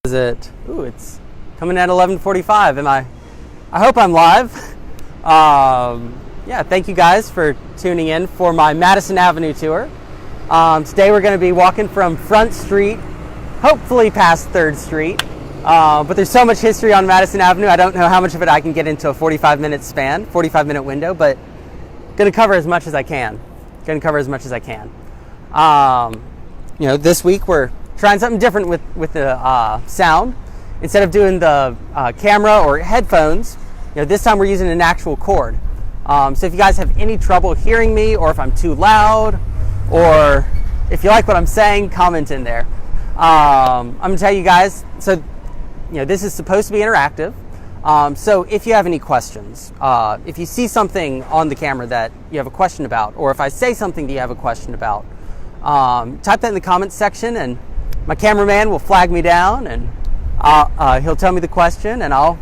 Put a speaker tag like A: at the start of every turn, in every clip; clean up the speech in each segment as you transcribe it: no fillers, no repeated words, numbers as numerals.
A: Is it? Ooh, it's coming at 11:45. I hope I'm live. Yeah, thank you guys for tuning in for my Madison Avenue tour. Today we're going to be walking from Front Street, hopefully past 3rd Street. But there's so much history on Madison Avenue, I don't know how much of it I can get into a 45-minute window, but going to cover as much as I can. This week we're trying something different with the sound. Instead of doing the camera or headphones, this time we're using an actual cord. So if you guys have any trouble hearing me, or if I'm too loud, or if you like what I'm saying, comment in there. I'm going to tell you guys, so this is supposed to be interactive. So if you have any questions, if you see something on the camera that you have a question about, or if I say something that you have a question about, type that in the comments section, and my cameraman will flag me down, and he'll tell me the question, and I'll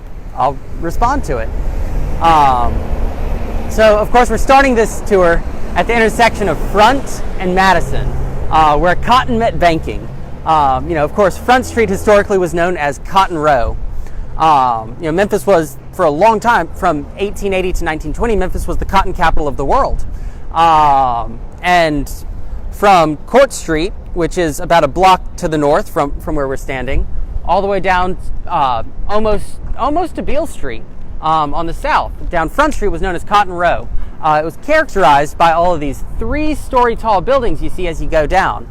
A: respond to it. So of course we're starting this tour at the intersection of Front and Madison, where Cotton met banking. Of course, Front Street historically was known as Cotton Row. Memphis was, for a long time, from 1880 to 1920, Memphis was the cotton capital of the world. And from Court Street, which is about a block to the north from where we're standing, all the way down almost to Beale Street on the south, down Front Street, was known as Cotton Row. It was characterized by all of these 3-story tall buildings you see as you go down.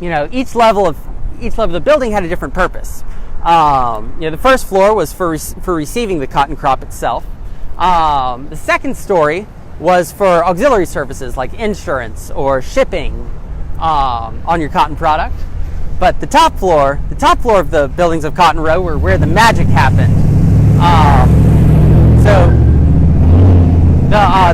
A: Each level of the building had a different purpose. The first floor was for receiving the cotton crop itself. The second story was for auxiliary services like insurance or shipping on your cotton product. But the top floor of the buildings of Cotton Row were where the magic happened.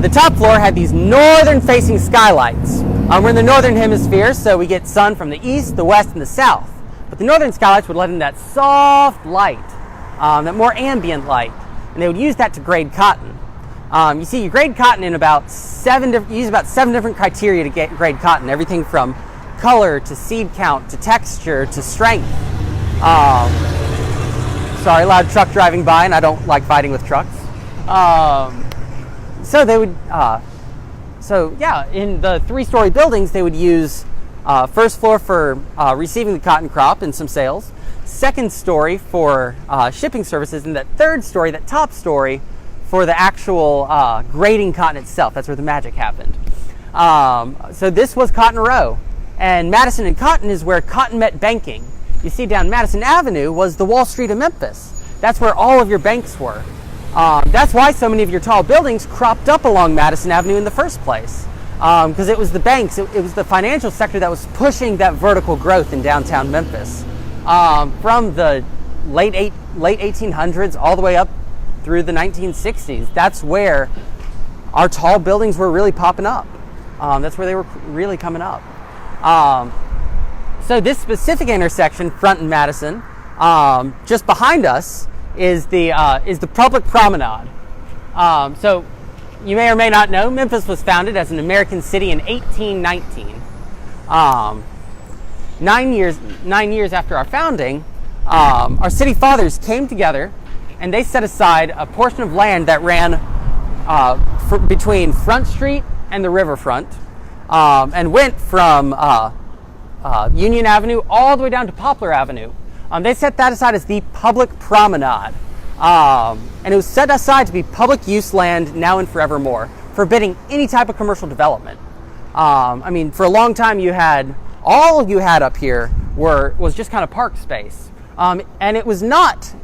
A: The top floor had these northern-facing skylights. We're in the northern hemisphere, so we get sun from the east, the west, and the south. But the northern skylights would let in that soft light, that more ambient light, and they would use that to grade cotton. You grade cotton in use about 7 different criteria to grade cotton, everything from color to seed count to texture to strength. Sorry, loud truck driving by, and I don't like fighting with trucks. So they would, in the 3-story buildings, they would use first floor for receiving the cotton crop and some sales, second story for shipping services, and that third story, that top story, for the actual grading cotton itself. That's where the magic happened. So this was Cotton Row, and Madison and Cotton is where cotton met banking. You see, down Madison Avenue was the Wall Street of Memphis. That's where all of your banks were. That's why so many of your tall buildings cropped up along Madison Avenue in the first place. Because it was the banks, it was the financial sector that was pushing that vertical growth in downtown Memphis. From the late 1800s all the way up through the 1960s. That's where our tall buildings were really popping up. That's where they were really coming up. So this specific intersection, Front and Madison, just behind us is the public promenade. So you may or may not know, Memphis was founded as an American city in 1819. 9 years after our founding, our city fathers came together and they set aside a portion of land that ran between Front Street and the riverfront, and went from Union Avenue all the way down to Poplar Avenue. They set that aside as the public promenade. And it was set aside to be public use land now and forevermore, forbidding any type of commercial development. For a long time all you had up here was just kind of park space. And it was not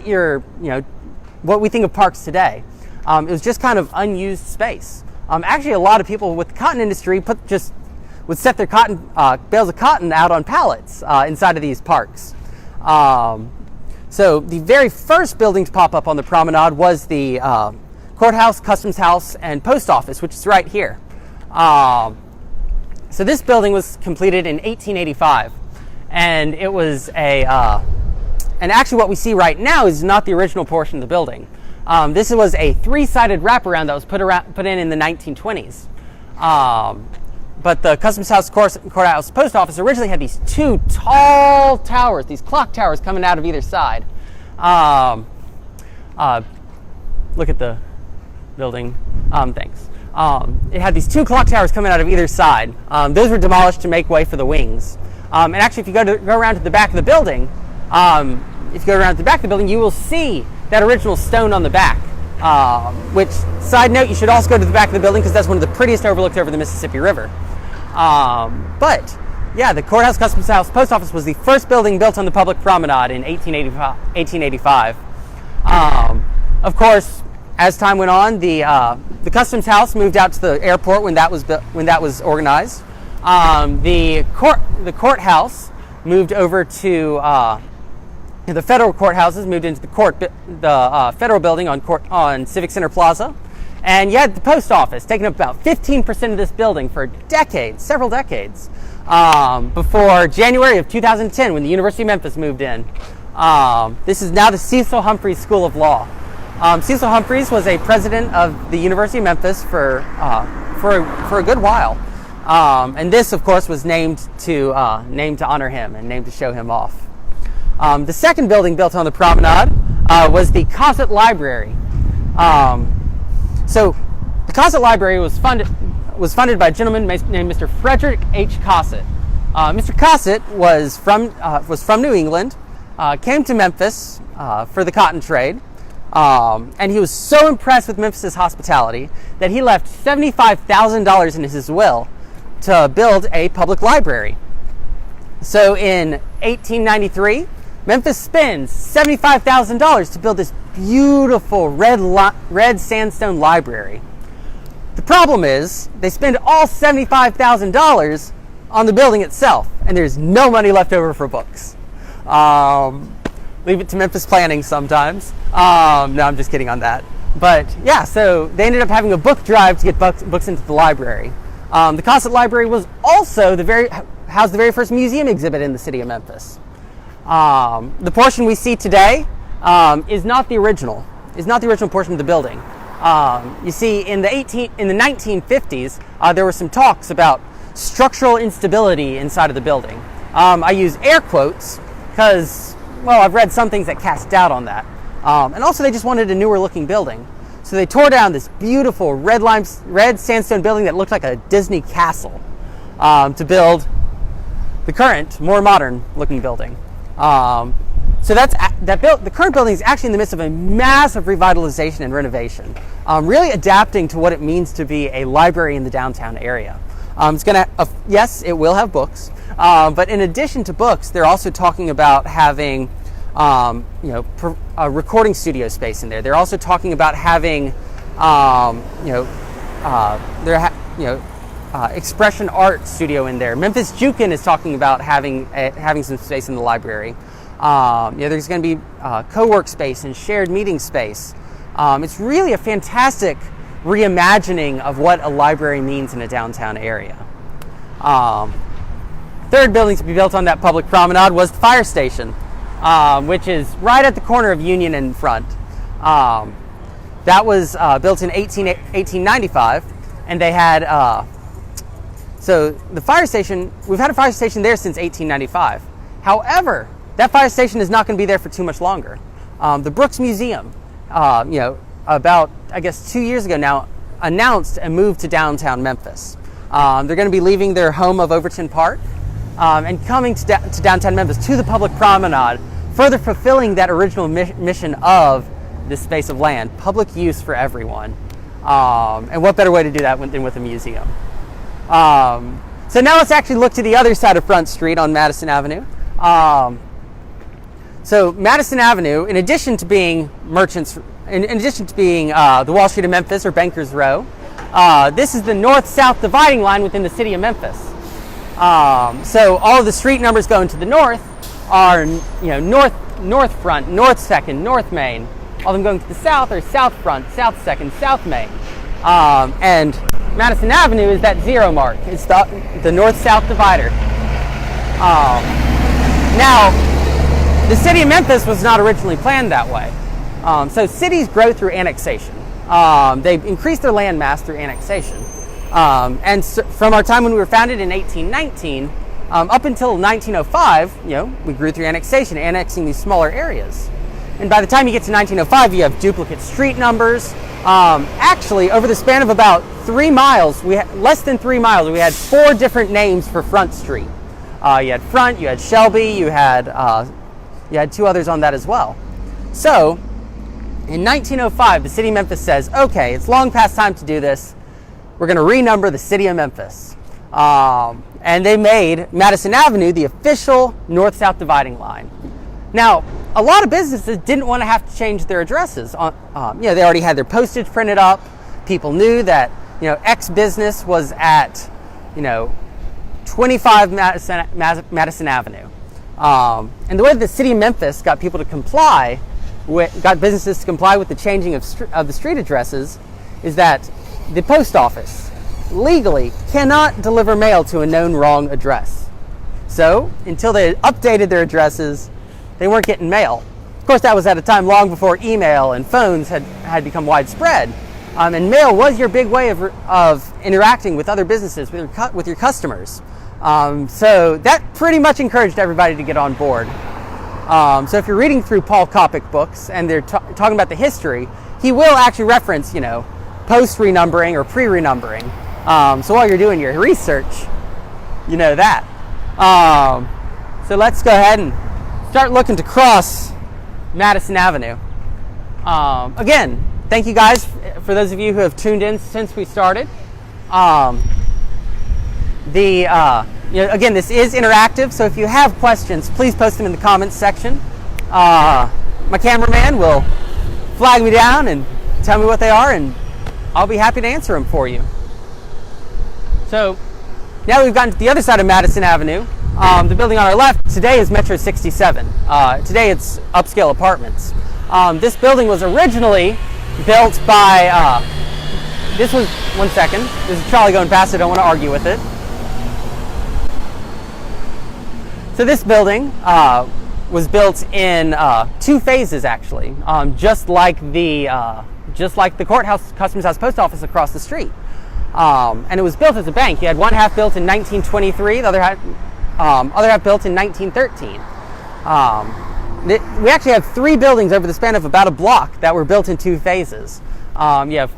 A: your, what we think of parks today. It was just kind of unused space. Actually, a lot of people with the cotton industry would set their bales of cotton out on pallets inside of these parks. So the very first building to pop up on the promenade was the Courthouse, Customs House, and Post Office, which is right here. So this building was completed in 1885, and it was and actually what we see right now is not the original portion of the building. This was a 3-sided wraparound that was put in the 1920s. but the Customs House Courthouse Post Office originally had these two tall towers, these clock towers coming out of either side. Look at the building. Thanks. It had these two clock towers coming out of either side. Those were demolished to make way for the wings. And actually, if you go around to the back of the building, you will see that original stone on the back. Which, side note, you should also go to the back of the building because that's one of the prettiest overlooks over the Mississippi River. But yeah, the Courthouse Customs House Post Office was the first building built on the public promenade in 1885. Of course, as time went on, the Customs House moved out to the airport when that was organized. The courthouse moved over to the federal courthouses moved into the federal building on Civic Center Plaza, and you had the post office taking up about 15% of this building for decades, several decades, before January of 2010 when the University of Memphis moved in. This is now the Cecil Humphreys School of Law. Cecil Humphreys was a president of the University of Memphis for a good while, and this, of course, was named to honor him and named to show him off. The second building built on the promenade was the Cossett Library. So the Cossett Library was funded by a gentleman named Mr. Frederick H. Cossett. Mr. Cossett was from New England, came to Memphis for the cotton trade, and he was so impressed with Memphis's hospitality that he left $75,000 in his will to build a public library. So in 1893, Memphis spends $75,000 to build this beautiful red sandstone library. The problem is they spend all $75,000 on the building itself, and there's no money left over for books. Leave it to Memphis planning sometimes. No, I'm just kidding on that. But yeah, so they ended up having a book drive to get books into the library. The Cossett Library was also housed the very first museum exhibit in the city of Memphis. The portion we see today is not the original portion of the building. You see, in the 1950s, there were some talks about structural instability inside of the building. I use air quotes because, well, I've read some things that cast doubt on that. And also, they just wanted a newer looking building. So they tore down this beautiful red sandstone building that looked like a Disney castle to build the current, more modern looking building. So the current building is actually in the midst of a massive revitalization and renovation, really adapting to what it means to be a library in the downtown area. Yes, it will have books, but in addition to books, they're also talking about having a recording studio space in there. They're also talking about having expression art studio in there. Memphis Jukin is talking about having some space in the library. There's going to be co-work space and shared meeting space. It's really a fantastic reimagining of what a library means in a downtown area. Third building to be built on that public promenade was the fire station, which is right at the corner of Union and Front. That was built in 1895, and they had so the fire station, we've had a fire station there since 1895. However, that fire station is not going to be there for too much longer. The Brooks Museum, about, I guess, 2 years ago now, announced a move to downtown Memphis. They're going to be leaving their home of Overton Park and coming to downtown Memphis, to the public promenade, further fulfilling that original mission of this space of land, public use for everyone. And what better way to do that than with a museum? So now let's actually look to the other side of Front Street on Madison Avenue. So Madison Avenue, in addition to being the Wall Street of Memphis, or Bankers Row, this is the north-south dividing line within the city of Memphis. So all of the street numbers going to the north are, North Front, North Second, North Main. All of them going to the south are South Front, South Second, South Main. And Madison Avenue is that zero mark. It's the north-south divider. Now, the city of Memphis was not originally planned that way. So cities grow through annexation. They increase their land mass through annexation. And so from our time when we were founded in 1819 up until 1905, we grew through annexation, annexing these smaller areas. And by the time you get to 1905, you have duplicate street numbers. Actually, over the span of about 3 miles, less than 3 miles, we had 4 different names for Front Street. You had Front, you had Shelby, you had 2 others on that as well. So, in 1905, the city of Memphis says, okay, it's long past time to do this. We're going to renumber the city of Memphis. And they made Madison Avenue the official north-south dividing line. Now, a lot of businesses didn't want to have to change their addresses. They already had their postage printed up. People knew that, X business was at, 25 Madison Avenue. And the way the city of Memphis got people to got businesses to comply with the changing of the street addresses is that the post office legally cannot deliver mail to a known wrong address. So, until they updated their addresses, they weren't getting mail. Of course, that was at a time long before email and phones had become widespread. And mail was your big way of interacting with other businesses, with your customers. So that pretty much encouraged everybody to get on board. So if you're reading through Paul Koppick books and they're talking about the history, he will actually reference, post-renumbering or pre-renumbering. So while you're doing your research, you know that. So let's go ahead and start looking to cross Madison Avenue. Again, thank you guys for those of you who have tuned in since we started. Again, this is interactive, so if you have questions, please post them in the comments section. My cameraman will flag me down and tell me what they are, and I'll be happy to answer them for you. So now we've gotten to the other side of Madison Avenue. The building on our left today is Metro 67. Today it's upscale apartments. This building was originally built by, one second, there's a trolley going past, I don't want to argue with it. So this building was built in 2 phases, actually, just like the Courthouse Customs House Post Office across the street. And it was built as a bank. You had one half built in 1923, the other half built in 1913. We actually have 3 buildings over the span of about a block that were built in 2 phases. You have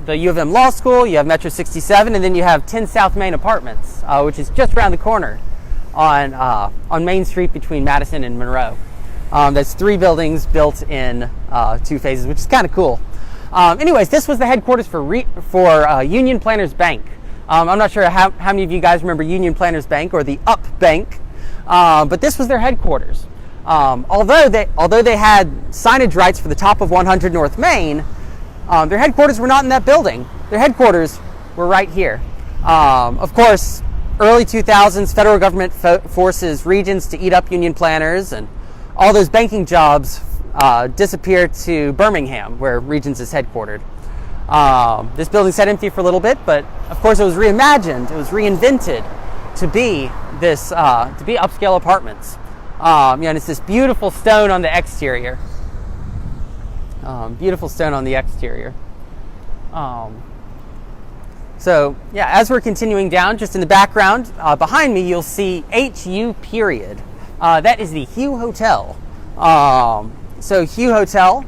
A: the U of M Law School, you have Metro 67, and then you have 10 South Main Apartments, which is just around the corner on Main Street between Madison and Monroe. That's 3 buildings built in 2 phases, which is kind of cool. Anyways, this was the headquarters for Union Planters Bank. I'm not sure how many of you guys remember Union Planters Bank or the Up Bank, but this was their headquarters. Although they had signage rights for the top of 100 North Main, their headquarters were not in that building. Their headquarters were right here. Of course, early 2000s, federal government forces regions to eat up union planners, and all those banking jobs disappeared to Birmingham, where Regions is headquartered. This building sat empty for a little bit, but of course it was reimagined, it was reinvented to be upscale apartments. And it's this beautiful stone on the exterior. So yeah, as we're continuing down, just in the background behind me, you'll see HU period. That is the Hugh Hotel. So Hugh Hotel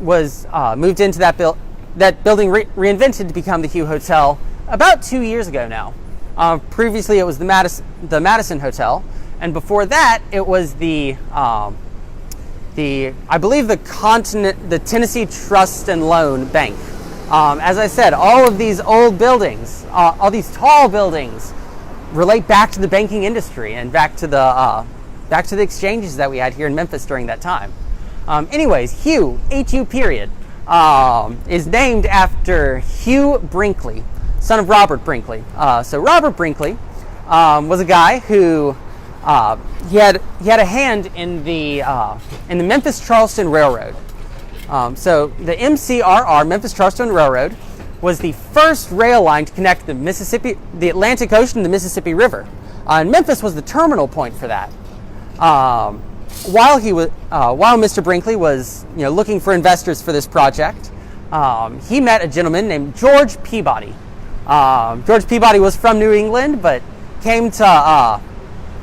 A: was moved into that building, reinvented to become the Hugh Hotel about 2 years ago now. Previously, it was the Madison Hotel, and before that, it was the Tennessee Trust and Loan Bank. As I said, all of these old buildings, all these tall buildings, relate back to the banking industry and back to the exchanges that we had here in Memphis during that time. Anyways, Hugh, HU period, is named after Hugh Brinkley, son of Robert Brinkley. So Robert Brinkley was a guy who he had a hand in the Memphis-Charleston Railroad. So the MCRR, Memphis-Charleston Railroad, was the first rail line to connect the Atlantic Ocean and the Mississippi River. And Memphis was the terminal point for that. While Mr. Brinkley was looking for investors for this project, he met a gentleman named George Peabody. George Peabody was from New England, but came to,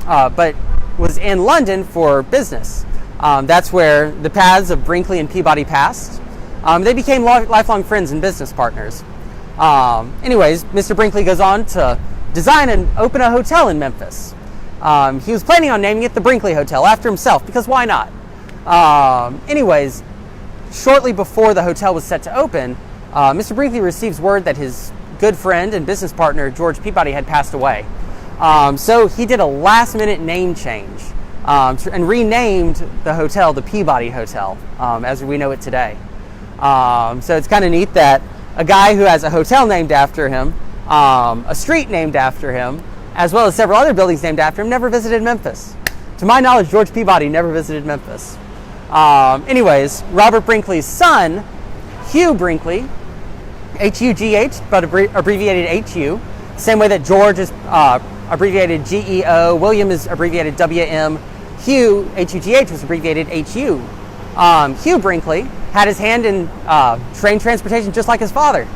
A: but was in London for business. That's where the paths of Brinkley and Peabody passed. They became lifelong friends and business partners. Anyways, Mr. Brinkley goes on to design and open a hotel in Memphis. He was planning on naming it the Brinkley Hotel after himself, because why not? Anyways, shortly before the hotel was set to open, Mr. Brinkley receives word that his good friend and business partner, George Peabody, had passed away. So he did a last-minute name change and renamed the hotel the Peabody Hotel, as we know it today. So it's kind of neat that a guy who has a hotel named after him, a street named after him, as well as several other buildings named after him, never visited Memphis. To my knowledge, George Peabody never visited Memphis. Anyways, Robert Brinkley's son, Hugh Brinkley, H-U-G-H, but abbreviated H-U, same way that George is abbreviated G-E-O, William is abbreviated W-M, Hugh, H-U-G-H, was abbreviated H-U. Hugh Brinkley had his hand in train transportation just like his father.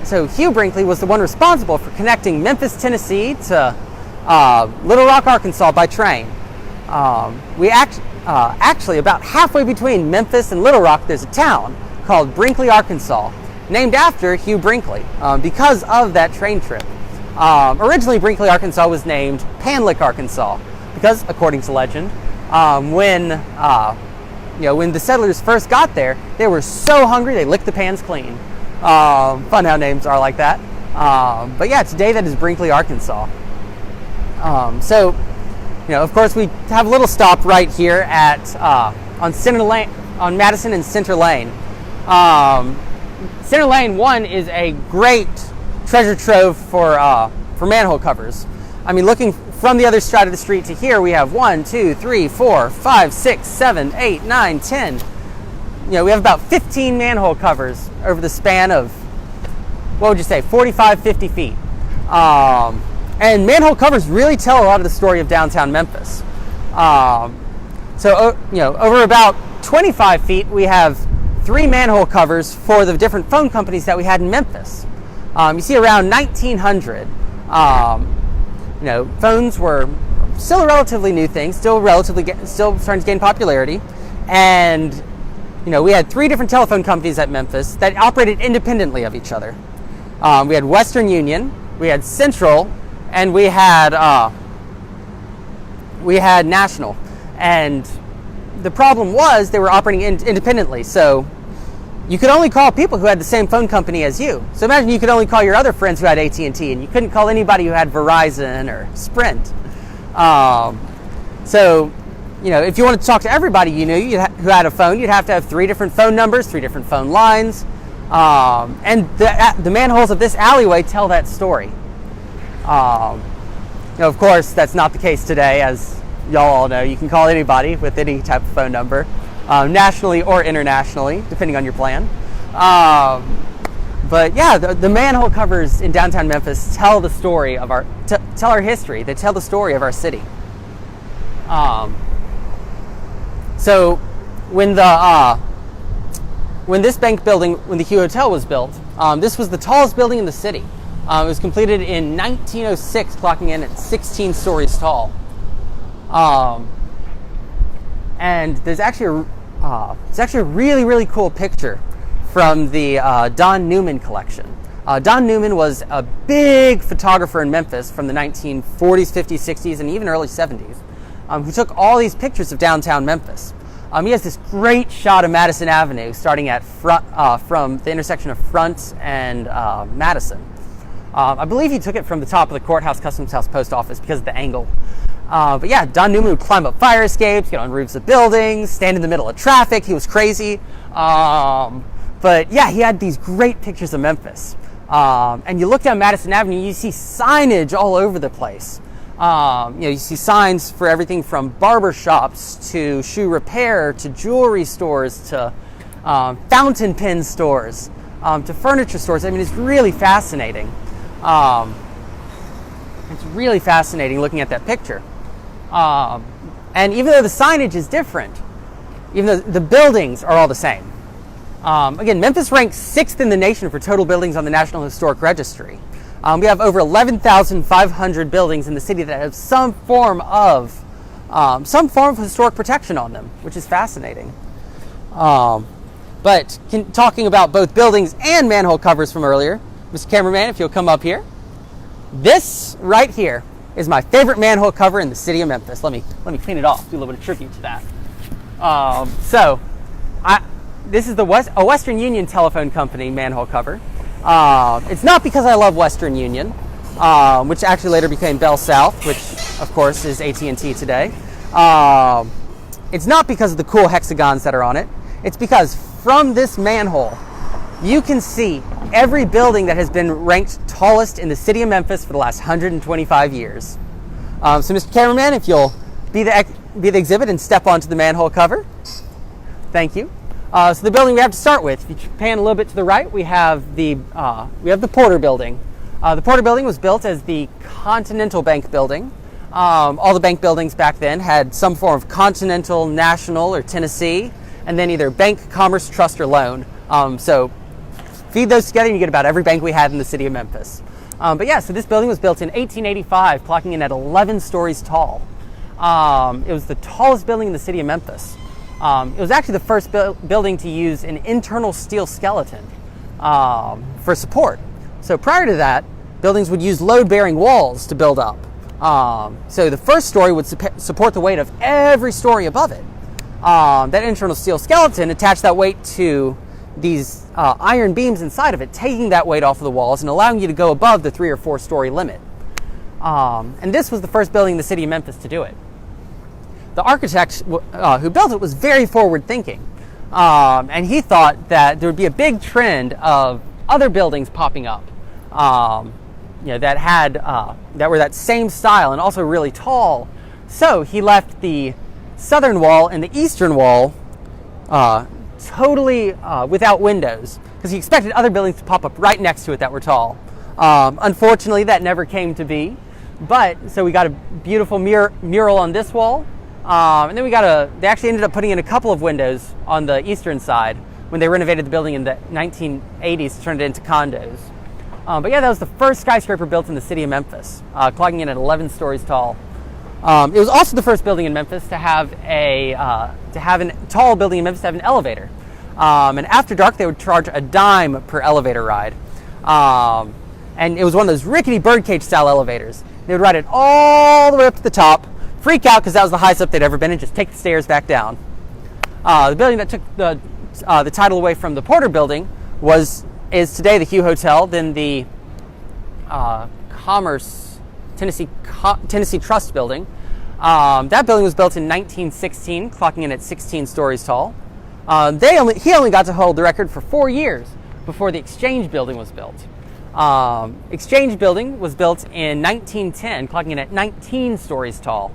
A: So Hugh Brinkley was the one responsible for connecting Memphis, Tennessee to Little Rock, Arkansas by train. Actually, about halfway between Memphis and Little Rock, there's a town called Brinkley, Arkansas, named after Hugh Brinkley because of that train trip. Originally, Brinkley, Arkansas was named Panlick, Arkansas, because, according to legend, when the settlers first got there, they were so hungry they licked the pans clean. Fun how names are like that. But yeah, today that is Brinkley, Arkansas. So, of course, we have a little stop right here at on Center Lane, on Madison and Center Lane. Center Lane 1 is a great treasure trove for manhole covers. I mean, looking from the other side of the street to here, we have 1, 2, 3, 4, 5, 6, 7, 8, 9, 10. We have about 15 manhole covers over the span of, what would you say, 45, 50 feet. And manhole covers really tell a lot of the story of downtown Memphis. Over about 25 feet, we have 3 manhole covers for the different phone companies that we had in Memphis. You see, around 1900, phones were still a relatively new thing, still starting to gain popularity, and we had 3 different telephone companies at Memphis that operated independently of each other. We had Western Union, we had Central, and we had National. And the problem was they were operating independently, so you could only call people who had the same phone company as you. So imagine you could only call your other friends who had AT&T, and you couldn't call anybody who had Verizon or Sprint. If you wanted to talk to everybody you knew who had a phone, you'd have to have 3 different phone numbers, 3 different phone lines. And the manholes of this alleyway tell that story. Of course, that's not the case today, as y'all all know. You can call anybody with any type of phone number, nationally or internationally, depending on your plan. But yeah, the manhole covers in downtown Memphis tell the story of tell our history. They tell the story of our city. So when this bank building, when the Hugh Hotel was built, this was the tallest building in the city. It was completed in 1906, clocking in at 16 stories tall. And there's actually a really, really cool picture from the Don Newman collection. Don Newman was a big photographer in Memphis from the 1940s, 50s, 60s, and even early 70s, who took all these pictures of downtown Memphis. He has this great shot of Madison Avenue, starting at from the intersection of Front and Madison. I believe he took it from the top of the Courthouse, Customs House, Post Office because of the angle. But yeah, Don Newman would climb up fire escapes, get on roofs of buildings, stand in the middle of traffic. He was crazy. But yeah, he had these great pictures of Memphis. And you look down Madison Avenue, you see signage all over the place. You see signs for everything from barber shops to shoe repair to jewelry stores to fountain pen stores to furniture stores. I mean, it's really fascinating. It's really fascinating looking at that picture. And even though the signage is different, even though the buildings are all the same, Again, Memphis ranks 6th in the nation for total buildings on the National Historic Registry. We have over 11,500 buildings in the city that have some form of historic protection on them, which is fascinating. But talking about both buildings and manhole covers from earlier, Mr. Cameraman, if you'll come up here. This right here is my favorite manhole cover in the city of Memphis. Let me clean it off, do a little bit of tribute to that. This is a Western Union telephone company manhole cover. It's not because I love Western Union, which actually later became Bell South, which of course is AT&T today. It's not because of the cool hexagons that are on it. It's because from this manhole, you can see every building that has been ranked tallest in the city of Memphis for the last 125 years. So Mr. Cameraman, if you'll be the exhibit and step onto the manhole cover. Thank you. So the building we have to start with, if you pan a little bit to the right, we have the Porter Building. The Porter Building was built as the Continental Bank Building. All the bank buildings back then had some form of Continental, National, or Tennessee, and then either Bank, Commerce, Trust, or Loan. So feed those together and you get about every bank we had in the city of Memphis. But yeah, so this building was built in 1885, clocking in at 11 stories tall. It was the tallest building in the city of Memphis. It was actually the first building to use an internal steel skeleton for support. So prior to that, buildings would use load-bearing walls to build up. So the first story would support the weight of every story above it. That internal steel skeleton attached that weight to these iron beams inside of it, taking that weight off of the walls and allowing you to go above the 3 or 4 story limit. And this was the first building in the city of Memphis to do it. The architect who built it was very forward thinking. And he thought that there would be a big trend of other buildings popping up that were that same style and also really tall. So he left the southern wall and the eastern wall totally without windows, because he expected other buildings to pop up right next to it that were tall. Unfortunately, that never came to be. But so we got a beautiful mural on this wall, and then they actually ended up putting in a couple of windows on the eastern side when they renovated the building in the 1980s to turn it into condos. But yeah, that was the first skyscraper built in the city of Memphis, clocking in at 11 stories tall. It was also the first building in Memphis to have a tall building in Memphis to have an elevator. And after dark, they would charge a dime per elevator ride. And it was one of those rickety birdcage style elevators. They would ride it all the way up to the top, freak out because that was the highest up they'd ever been, and just take the stairs back down. The building that took the title away from the Porter Building is today the Hugh Hotel, then the Tennessee Trust Building. That building was built in 1916, clocking in at 16 stories tall. He only got to hold the record for 4 years before the Exchange Building was built. Exchange Building was built in 1910, clocking in at 19 stories tall.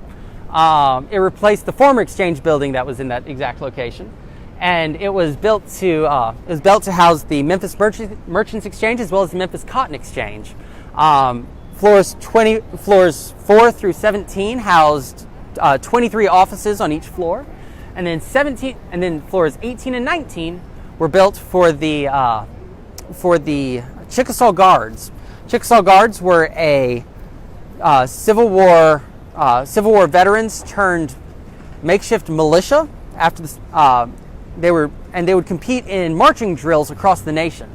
A: It replaced the former Exchange Building that was in that exact location, and it was built to house the Memphis Merchants Exchange as well as the Memphis Cotton Exchange. Floors 4 through 17 housed 23 offices on each floor, and then floors 18 and 19 were built for the Chickasaw Guards. Chickasaw Guards were a Civil War veterans turned makeshift militia. After this, they would compete in marching drills across the nation.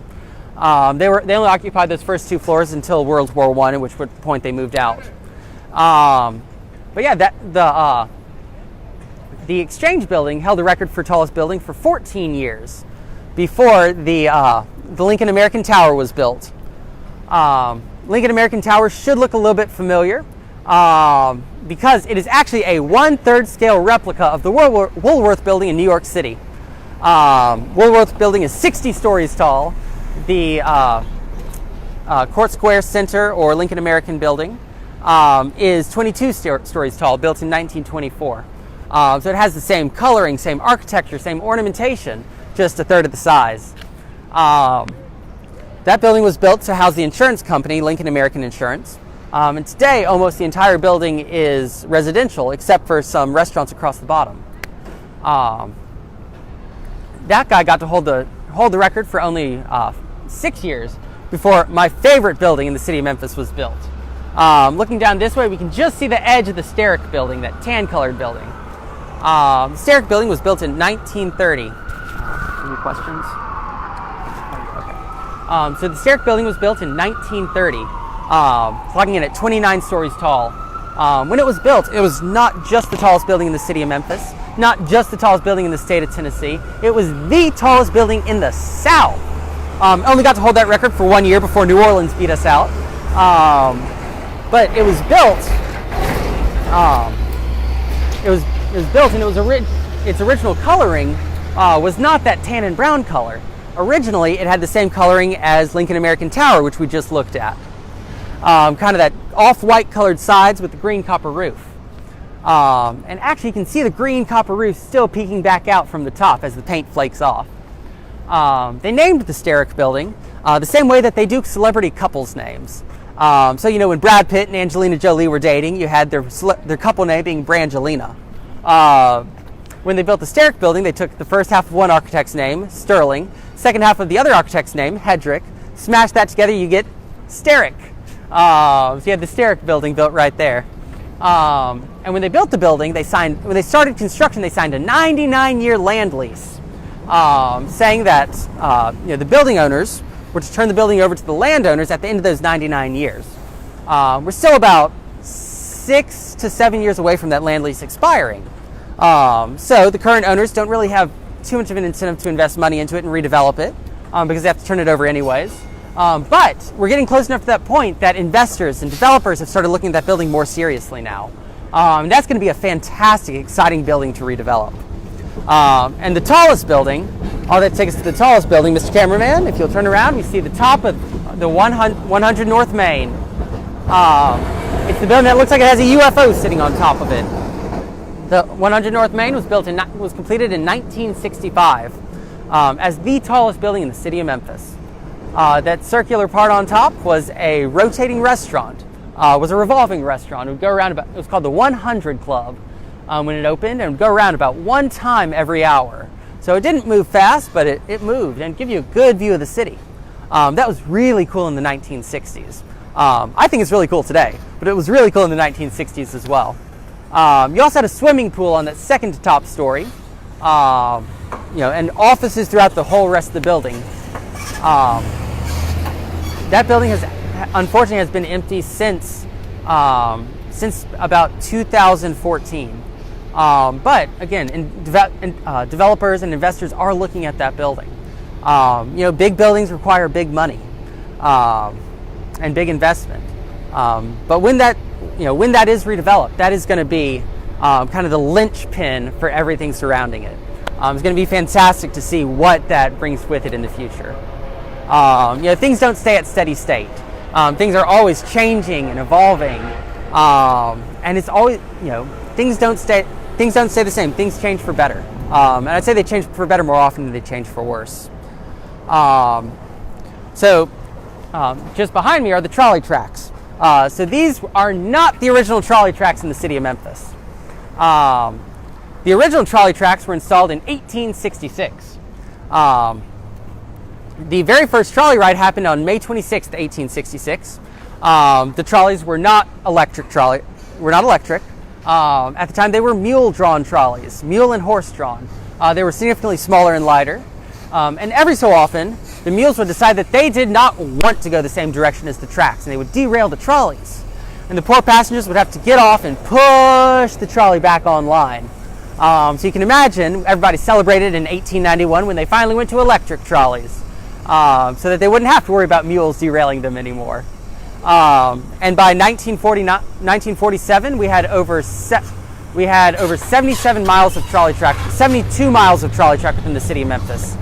A: They only occupied those first 2 floors until World War I, at which point they moved out. But yeah, the Exchange Building held the record for tallest building for 14 years before the Lincoln American Tower was built. Lincoln American Tower should look a little bit familiar because it is actually a 1/3 scale replica of the Woolworth Building in New York City. Woolworth Building is 60 stories tall. The Court Square Center, or Lincoln American Building, is 22 stories tall, built in 1924. So it has the same coloring, same architecture, same ornamentation, just 1/3 of the size. That building was built to house the insurance company, Lincoln American Insurance. And today, almost the entire building is residential, except for some restaurants across the bottom. That guy got to hold hold the record for only 6 years before my favorite building in the city of Memphis was built. Looking down this way, we can just see the edge of the Steric Building, that tan-colored building. The Steric Building was built in 1930. Any questions? Okay. So the Steric Building was built in 1930, clocking in at 29 stories tall. When it was built, it was not just the tallest building in the city of Memphis, not just the tallest building in the state of Tennessee. It was the tallest building in the South. Only got to hold that record for 1 year before New Orleans beat us out. But it was built. It was built, and its original coloring was not that tan and brown color. Originally, it had the same coloring as Lincoln American Tower, which we just looked at. Kind of that off-white colored sides with the green copper roof. And actually, you can see the green copper roof still peeking back out from the top as the paint flakes off. They named the Steric Building the same way that they do celebrity couples names. So, you know, when Brad Pitt and Angelina Jolie were dating, you had their couple name being Brangelina. When they built the Steric Building, they took the first half of one architect's name, Sterling, second half of the other architect's name, Hedrick, smash that together, you get Steric. So you had the Steric Building built right there. And when they built the building, when they started construction, they signed a 99-year land lease, saying that the building owners were to turn the building over to the landowners at the end of those 99 years. We're still about 6 to 7 years away from that land lease expiring. So the current owners don't really have too much of an incentive to invest money into it and redevelop it, because they have to turn it over anyways. But we're getting close enough to that point that investors and developers have started looking at that building more seriously now. And that's going to be a fantastic, exciting building to redevelop. And the tallest building, I'll take us to the tallest building, Mr. Cameraman. If you'll turn around, we see the top of the 100 North Main. It's the building that looks like it has a UFO sitting on top of it. The 100 North Main was completed in 1965 as the tallest building in the city of Memphis. That circular part on top was a rotating restaurant. Was a revolving restaurant. It would go around it was called the 100 Club when it opened, and would go around about one time every hour. So it didn't move fast, but it moved and give you a good view of the city. That was really cool in the 1960s. I think it's really cool today, but it was really cool in the 1960s as well. You also had a swimming pool on that second to top story, and offices throughout the whole rest of the building. That building unfortunately has been empty since about 2014. But again, developers and investors are looking at that building. Big buildings require big money and big investment. But when that is redeveloped, that is going to be kind of the linchpin for everything surrounding it. It's going to be fantastic to see what that brings with it in the future. Things don't stay at steady state. Things are always changing and evolving, and it's always things don't stay the same. Things change for better, and I'd say they change for better more often than they change for worse. So just behind me are the trolley tracks. So these are not the original trolley tracks in the city of Memphis. The original trolley tracks were installed in 1866. The very first trolley ride happened on May 26th, 1866. The trolleys were not electric. At the time, they were mule-drawn trolleys, mule and horse-drawn. They were significantly smaller and lighter. And every so often, the mules would decide that they did not want to go the same direction as the tracks, and they would derail the trolleys. And the poor passengers would have to get off and push the trolley back online. So you can imagine everybody celebrated in 1891 when they finally went to electric trolleys, so that they wouldn't have to worry about mules derailing them anymore. And by 1947, we had over 77 miles of trolley track, 72 miles of trolley track within the city of Memphis.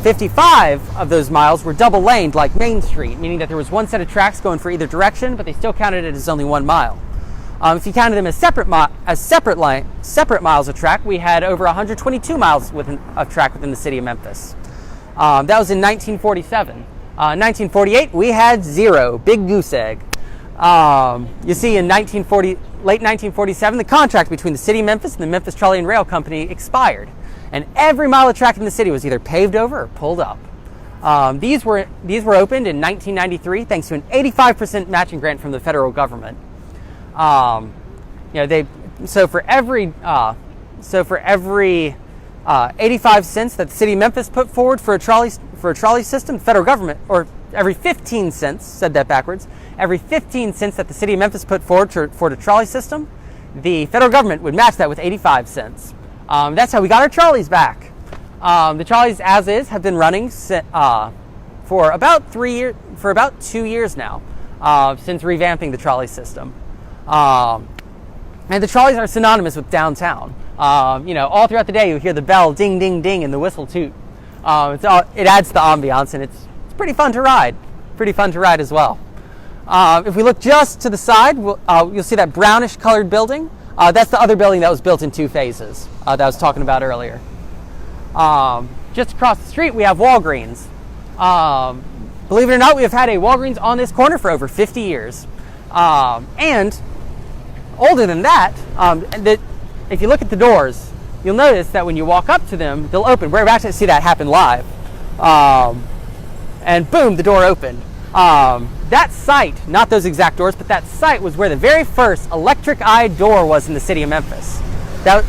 A: 55 of those miles were double laned like Main Street, meaning that there was one set of tracks going for either direction, but they still counted it as only 1 mile. If you counted them as separate miles of track, we had over 122 miles of track within the city of Memphis. That was in 1947. 1948, we had 0, big goose egg. You see, in late 1947, the contract between the city of Memphis and the Memphis Trolley and Rail Company expired, and every mile of track in the city was either paved over or pulled up. These were opened in 1993 thanks to an 85% matching grant from the federal government. So for every 85 cents that the city of Memphis put forward for a trolley system, the federal government, or every 15 cents, said that backwards, every 15 cents that the city of Memphis put forward for the trolley system, the federal government would match that with 85 cents. That's how we got our trolleys back. The trolleys, as is, have been running for about 2 years now, since revamping the trolley system. And the trolleys are synonymous with downtown. All throughout the day you hear the bell ding, ding, ding, and the whistle toot. It adds to the ambiance, and it's pretty fun to ride. Pretty fun to ride as well. If we look just to the side, you'll see that brownish colored building. That's the other building that was built in 2 phases that I was talking about earlier. Just across the street, we have Walgreens. Believe it or not, we have had a Walgreens on this corner for over 50 years. And older than that, if you look at the doors, you'll notice that when you walk up to them, they'll open. We're about to see that happen live. And boom, the door opened. That site, not those exact doors, but that site was where the very first electric eye door was in the city of Memphis. That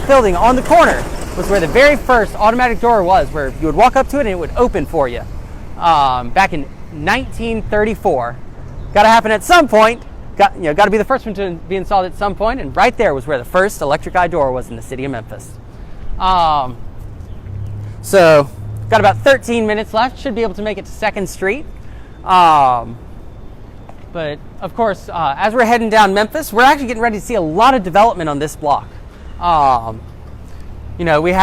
A: building on the corner was where the very first automatic door was, where you would walk up to it and it would open for you. Back in 1934. Got to happen at some point. Got to be the first one to be installed at some point, and right there was where the first electric eye door was in the city of Memphis. So, got about 13 minutes left. Should be able to make it to 2nd Street. But of course, as we're heading down Memphis, we're actually getting ready to see a lot of development on this block. We've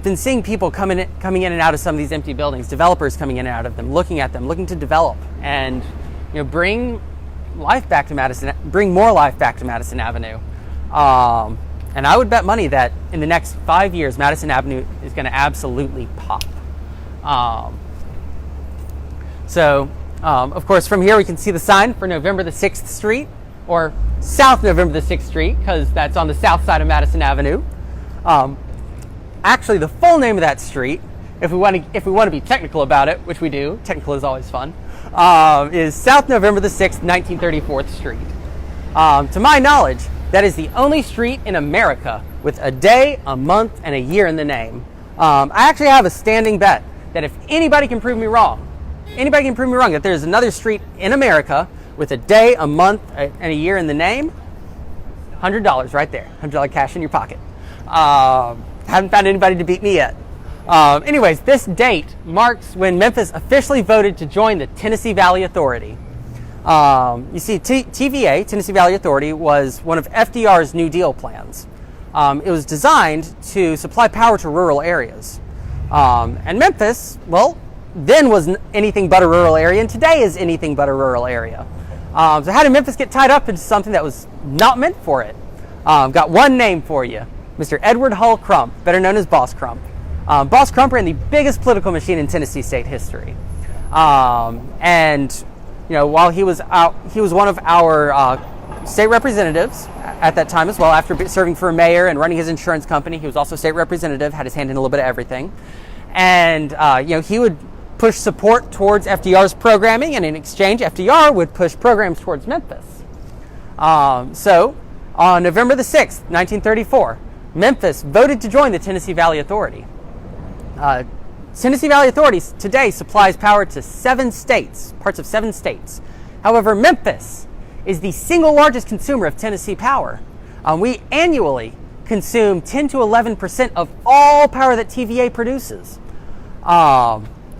A: been seeing people coming in and out of some of these empty buildings, developers coming in and out of them, looking at them, looking to develop and bring more life back to Madison Avenue. And I would bet money that in the next 5 years, Madison Avenue is going to absolutely pop. Of course, from here we can see the sign for November the 6th Street, or South November the 6th Street, because that's on the south side of Madison Avenue. Actually, the full name of that street, if we want to be technical about it, which we do, technical is always fun, is South November the 6th, 1934th Street. To my knowledge, that is the only street in America with a day, a month, and a year in the name. I actually have a standing bet that if anybody can prove me wrong that there's another street in America with a day, a month, and a year in the name, $100 right there. $100 cash in your pocket. Haven't found anybody to beat me yet. Anyways, this date marks when Memphis officially voted to join the Tennessee Valley Authority. You see, TVA, Tennessee Valley Authority, was one of FDR's New Deal plans. It was designed to supply power to rural areas. And Memphis, well, then was anything but a rural area, and today is anything but a rural area. So how did Memphis get tied up into something that was not meant for it? Got one name for you, Mr. Edward Hull Crump, better known as Boss Crump. Boss Crump ran the biggest political machine in Tennessee state history. While he was one of our state representatives at that time as well. After serving for a mayor and running his insurance company, he was also state representative, had his hand in a little bit of everything. And he would push support towards FDR's programming, and in exchange, FDR would push programs towards Memphis. So, on November the 6th, 1934, Memphis voted to join the Tennessee Valley Authority. Tennessee Valley Authority today supplies power to parts of 7 states. However, Memphis is the single largest consumer of Tennessee power. We annually consume 10 to 11% of all power that TVA produces.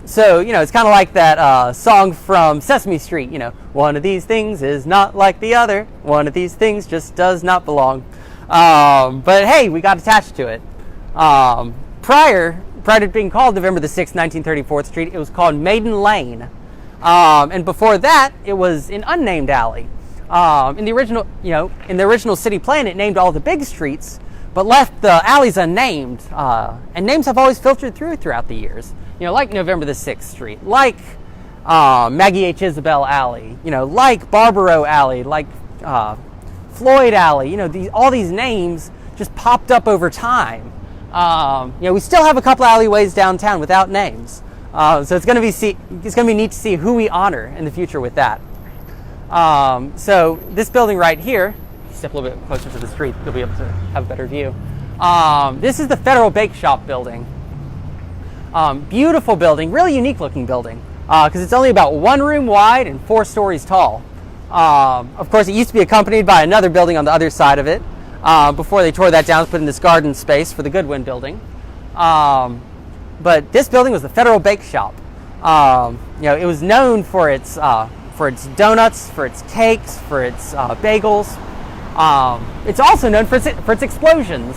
A: So, it's kind of like that song from Sesame Street, one of these things is not like the other, one of these things just does not belong. But hey, we got attached to it. Prior to being called November the 6th, 1934th Street, it was called Maiden Lane. And before that, it was an unnamed alley. In the original city plan, it named all the big streets, but left the alleys unnamed. And names have always filtered throughout the years. Like November the 6th Street, like Maggie H. Isabel Alley, like Barbaro Alley, like Floyd Alley. All these names just popped up over time. We still have a couple alleyways downtown without names. So it's going to be neat to see who we honor in the future with that. So this building right here, step a little bit closer to the street, you'll be able to have a better view. This is the Federal Bake Shop building. Beautiful building, really unique looking building, because it's only about 1 room wide and 4 stories tall. Of course, it used to be accompanied by another building on the other side of it, before they tore that down to put in this garden space for the Goodwin building. But this building was the Federal Bake Shop. It was known for its donuts, for its cakes, for its bagels. It's also known for its explosions.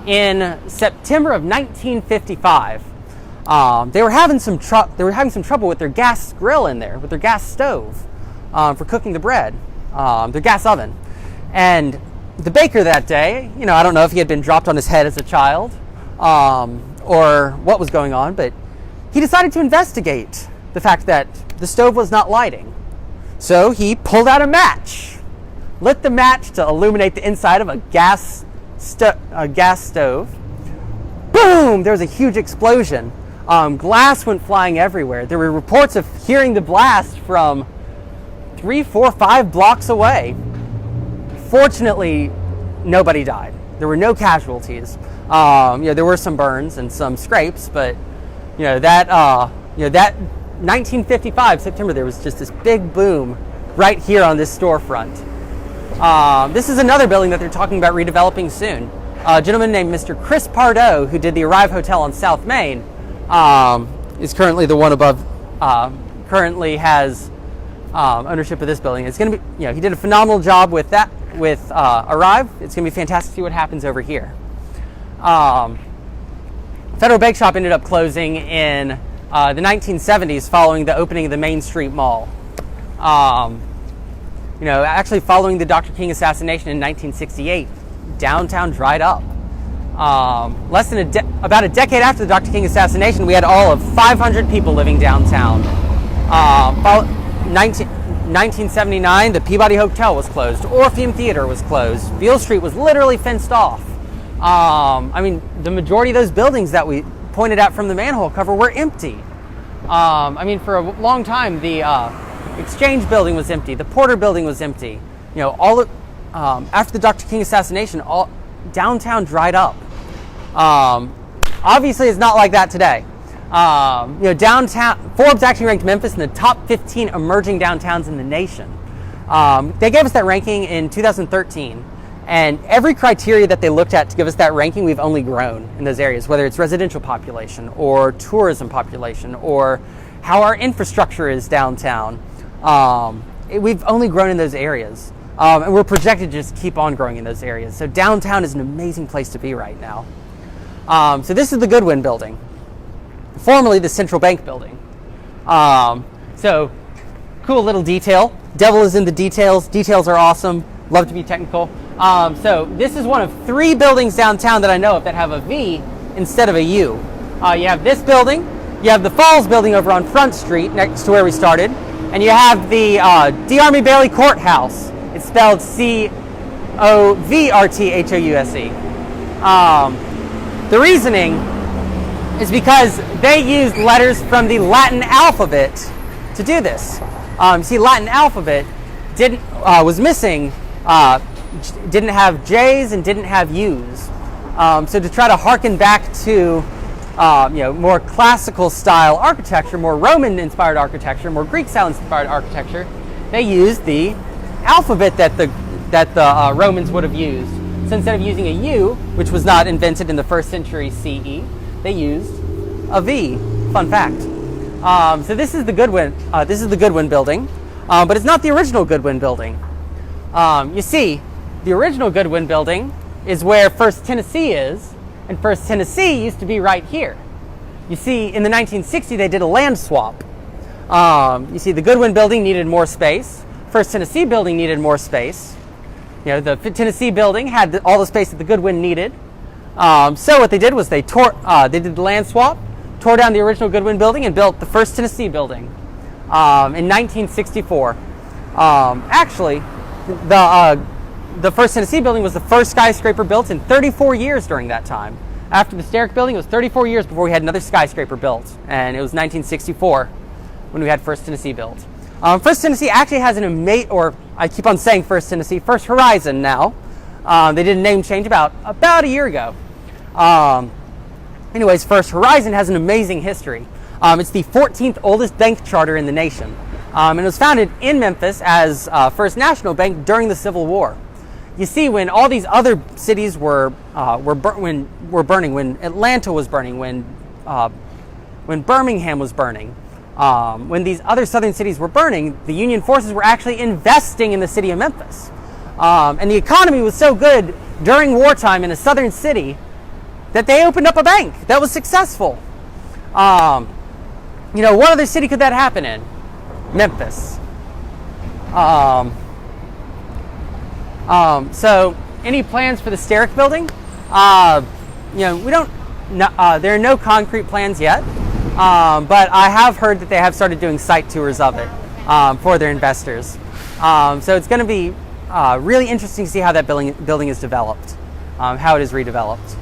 A: In September of 1955, they were having some trouble with their gas grill in there, with their gas stove for cooking the bread, their gas oven. And the baker that day, I don't know if he had been dropped on his head as a child, or what was going on, but he decided to investigate the fact that the stove was not lighting. So he pulled out a match, lit the match to illuminate the inside of a gas stove. Boom! There was a huge explosion. Glass went flying everywhere. There were reports of hearing the blast from 3, 4, 5 blocks away. Fortunately, nobody died. There were no casualties. There were some burns and some scrapes, but that 1955 September, there was just this big boom right here on this storefront. This is another building that they're talking about redeveloping soon. A gentleman named Mr. Chris Pardo, who did the Arrive Hotel on South Main, is currently the one above. Currently has ownership of this building. It's going to be, he did a phenomenal job with that. With Arrive, it's going to be fantastic to see what happens over here. Federal Bake Shop ended up closing in the 1970s following the opening of the Main Street Mall. Actually following the Dr. King assassination in 1968, downtown dried up. Less than about a decade after the Dr. King assassination, we had all of 500 people living downtown. 1979, the Peabody Hotel was closed. Orpheum Theater was closed. Beale Street was literally fenced off. The majority of those buildings that we pointed out from the manhole cover were empty. For a long time, the Exchange Building was empty. The Porter Building was empty. After the Dr. King assassination, all downtown dried up. Obviously, it's not like that today. Downtown, Forbes actually ranked Memphis in the top 15 emerging downtowns in the nation. They gave us that ranking in 2013, and every criteria that they looked at to give us that ranking, we've only grown in those areas, whether it's residential population or tourism population or how our infrastructure is downtown. We've only grown in those areas, and we're projected to just keep on growing in those areas. So downtown is an amazing place to be right now. So this is the Goodwin building, formerly the Central Bank building. So cool little detail. Devil is in the details. Details are awesome. Love to be technical. So this is one of 3 buildings downtown that I know of that have a V instead of a U. You have this building, you have the Falls building over on Front Street next to where we started, and you have the D. Army Bailey Courthouse. It's spelled Covrthouse. The reasoning is because they used letters from the Latin alphabet to do this. See, Latin alphabet was missing, didn't have J's and didn't have U's. So to try to harken back to more classical style architecture, more Roman inspired architecture, more Greek style inspired architecture, they used the alphabet that the Romans would have used. So instead of using a U, which was not invented in the 1st century CE, they used a V. Fun fact. So this is the Goodwin. This is the Goodwin building, but it's not the original Goodwin building. You see, the original Goodwin building is where First Tennessee is, and First Tennessee used to be right here. You see, in the 1960s, they did a land swap. You see, the Goodwin building needed more space. First Tennessee building needed more space. The Tennessee building had all the space that the Goodwin needed. So what they did was they did the land swap, tore down the original Goodwin building, and built the First Tennessee building in 1964. Actually, the First Tennessee Building was the first skyscraper built in 34 years during that time. After the Steric Building, it was 34 years before we had another skyscraper built, and it was 1964 when we had First Tennessee built. First Tennessee actually has an amazing, or I keep on saying First Tennessee, First Horizon now. They did a name change about a year ago. Anyways, First Horizon has an amazing history. It's the 14th oldest bank charter in the nation. And it was founded in Memphis as First National Bank during the Civil War. You see, when all these other cities were burning, when Atlanta was burning, when Birmingham was burning, when these other southern cities were burning, the Union forces were actually investing in the city of Memphis. And the economy was so good during wartime in a southern city that they opened up a bank that was successful. What other city could that happen in? Memphis. So any plans for the Steric Building? We don't. There are no concrete plans yet, but I have heard that they have started doing site tours of it for their investors. So it's going to be really interesting to see how that building is developed, how it is redeveloped.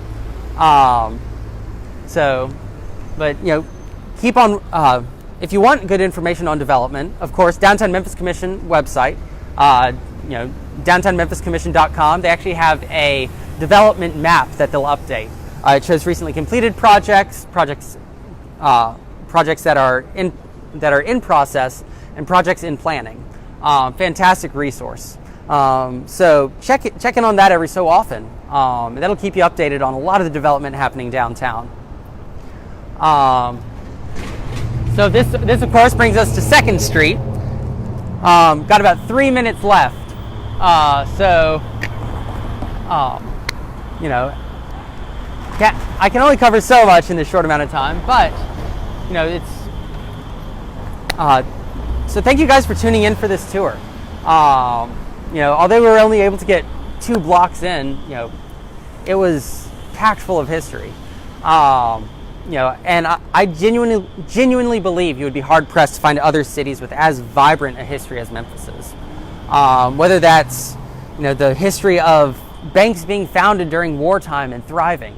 A: Keep on. If you want good information on development, of course, Downtown Memphis Commission website. DowntownMemphisCommission.com. They actually have a development map that they'll update. It shows recently completed projects that are in process, and projects in planning. Fantastic resource. So check in on that every so often. That'll keep you updated on a lot of the development happening downtown. So this of course brings us to 2nd Street. Got about 3 minutes left. I can only cover so much in this short amount of time, but so thank you guys for tuning in for this tour. Although we were only able to get 2 blocks in, it was packed full of history. And I genuinely believe you would be hard pressed to find other cities with as vibrant a history as Memphis's. Whether that's the history of banks being founded during wartime and thriving,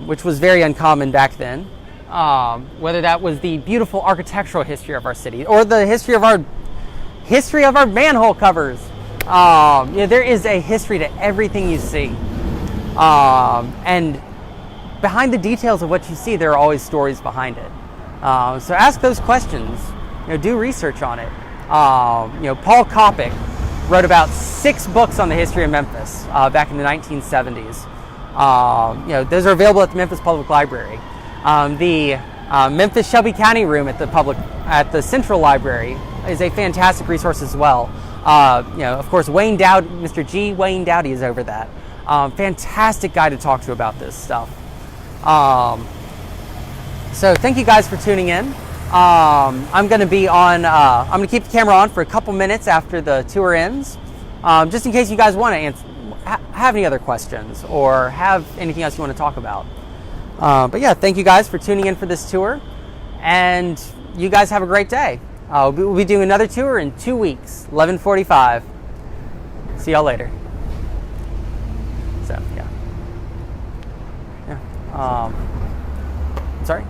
A: which was very uncommon back then. Whether that was the beautiful architectural history of our city, or the history of our manhole covers. There is a history to everything you see, and behind the details of what you see, there are always stories behind it. So ask those questions. Do research on it. Paul Kopic wrote about 6 books on the history of Memphis back in the 1970s. Those are available at the Memphis Public Library. The Memphis Shelby County room at the Central Library is a fantastic resource as well. Of course, Mr. G. Wayne Dowdy is over that. Fantastic guy to talk to about this stuff. So thank you guys for tuning in. I'm going to keep the camera on for a couple minutes after the tour ends, just in case you guys want to have any other questions or have anything else you want to talk about. But yeah, thank you guys for tuning in for this tour, and you guys have a great day. We'll be doing another tour in 2 weeks, 11:45. See y'all later. So yeah. I'm sorry?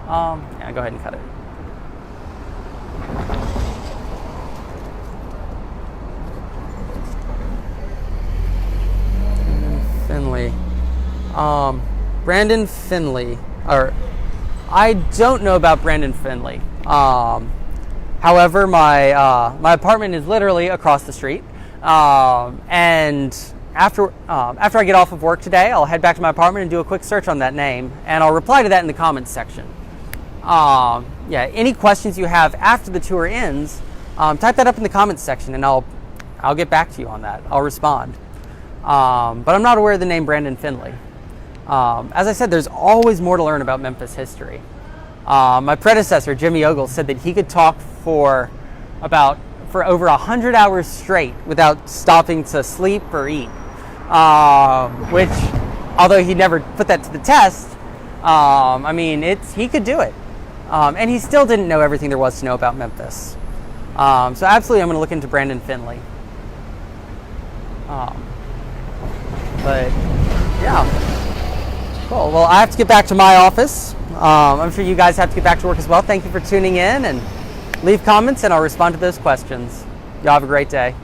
A: Yeah, go ahead and cut it. Finley. Brandon Finley. I don't know about Brandon Finley. However, my apartment is literally across the street. And after I get off of work today, I'll head back to my apartment and do a quick search on that name, and I'll reply to that in the comments section. Any questions you have after the tour ends, type that up in the comments section, and I'll get back to you on that. I'll respond. But I'm not aware of the name Brandon Finley. As I said, there's always more to learn about Memphis history. My predecessor, Jimmy Ogle, said that he could talk for over 100 hours straight without stopping to sleep or eat. Which, although he never put that to the test, he could do it. And he still didn't know everything there was to know about Memphis. So absolutely, I'm going to look into Brandon Finley. But yeah, cool. Well, I have to get back to my office. I'm sure you guys have to get back to work as well. Thank you for tuning in, and leave comments and I'll respond to those questions. Y'all have a great day.